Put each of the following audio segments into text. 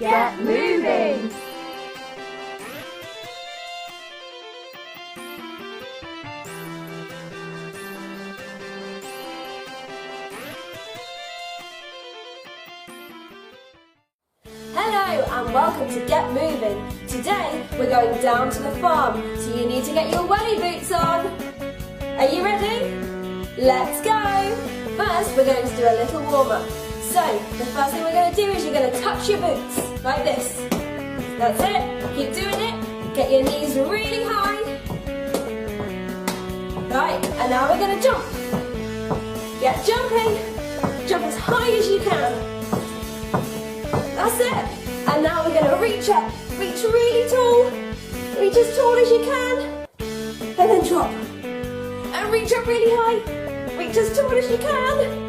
get moving! Hello and welcome to Get Moving. Today we're going down to the farm, so you need to get your welly boots on. Are you ready? Let's go! First we're going to do a little warm-up. So the first thing we're going to do is you're going to touch your boots, like this. That's it, keep doing it. Get your knees really high. Right, and now we're going to jump. Get jumping. Jump as high as you can. That's it. And now we're going to reach up. Reach really tall. Reach as tall as you can. And then drop. And reach up really high. Reach as tall as you can.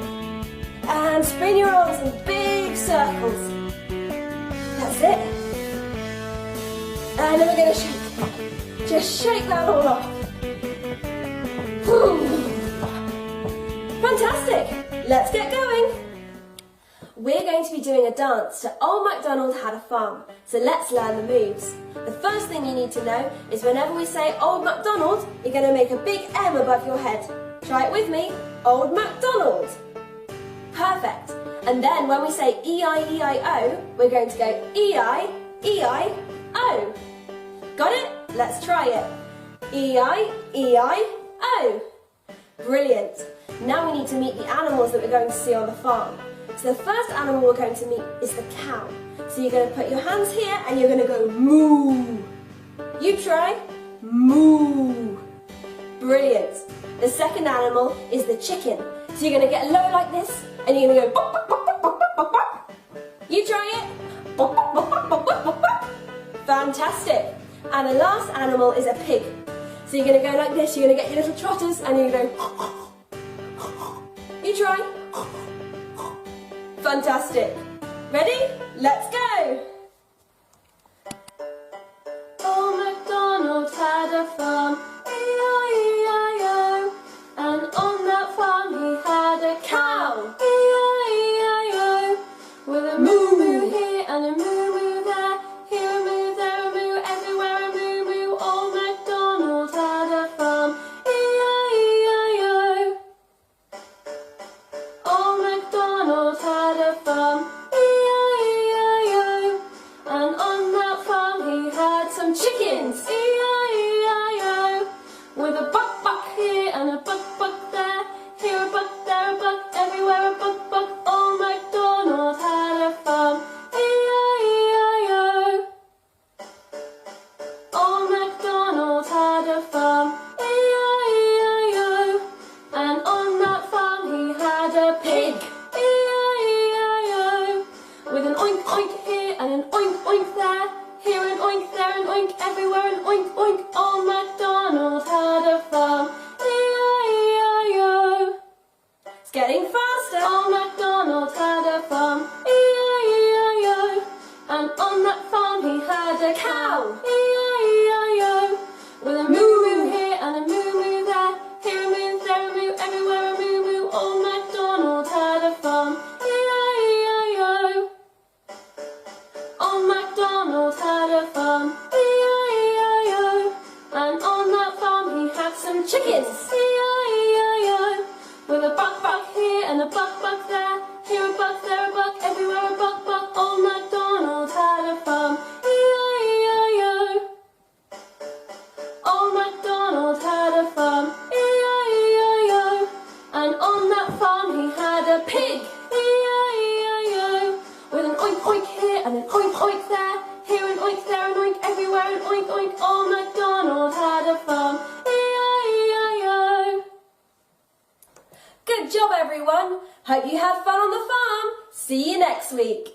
And spin your arms in big circles. That's it. And then we're going to shake. Just shake that all off. Fantastic. Let's get going. We're going to be doing a dance to Old MacDonald Had a Farm, so let's learn the moves. The first thing you need to know is whenever we say Old MacDonald, you're going to make a big M above your head. Try it with me, Old MacDonald. Perfect. And then when we say E-I-E-I-O, we're going to go E-I-E-I-O. Got it? Let's try it. E-I-E-I-O. Brilliant. Now we need to meet the animals that we're going to see on the farm. So the first animal we're going to meet is the cow. So you're going to put your hands here and you're going to go moo. You try. Moo. Brilliant. The second animal is the chicken. So you're going to get low like this and you're going to go bop, bop, bop, bop, bop, bop. You try it. Bop, bop, bop, bop, bop, bop, bop. Fantastic. And the last animal is a pig. So you're going to go like this. You're going to get your little trotters and you're going to go. You try. Fantastic. Ready? Let's go! Old MacDonald had a farm, E-I-E-I-O, and on that farm he had a cow, E-I-E-I-O, with a moo-moo here and a moo-moo there, here a moo, there a moo, everywhere a moo-moo. Old MacDonald had a farm, E-I-E-I-O. Old MacDonald had a farm, E-I-E-I-O, and on that farm he had some chickens, E-I-E-I-O, with a buck here and a buck there, here a buck, there a buck, everywhere a buck. Old MacDonald had a farm, E-I-E-I-O. Old MacDonald had a farm, E-I-E-I-O, and on that farm he had a pig, E-I-E-I-O, with an oink oink here and an oink oink there, here an oink, there an oink, everywhere an oink oink. Old MacDonald had a farm, E-I-E-I-O. It's getting faster. Old MacDonald had a farm, E-I-E-I-O, and on that farm he had a cow, E-I-E-I-O, with a moo-moo here and a moo-moo there, here a moo, there a moo, everywhere a moo-moo. Old MacDonald had a farm, E-I-E-I-O. Old MacDonald had a farm, E-I-E-I-O, and on that farm he had some chickens, E-I-E-I-O, with a buck here and a buck there, here a buck, there a buck, everywhere a buck. Old MacDonald had a farm, E-I-E-I-O. Old MacDonald had a farm, E-I-E-I-O, and on that farm he had a pig, E-I-E-I-O, with an oink oink here and an oink oink there, here an oink, there an oink, everywhere an oink oink. Old MacDonald had a farm, E-I-E-I-O. Good job everyone! Hope you had fun on the farm! See you next week!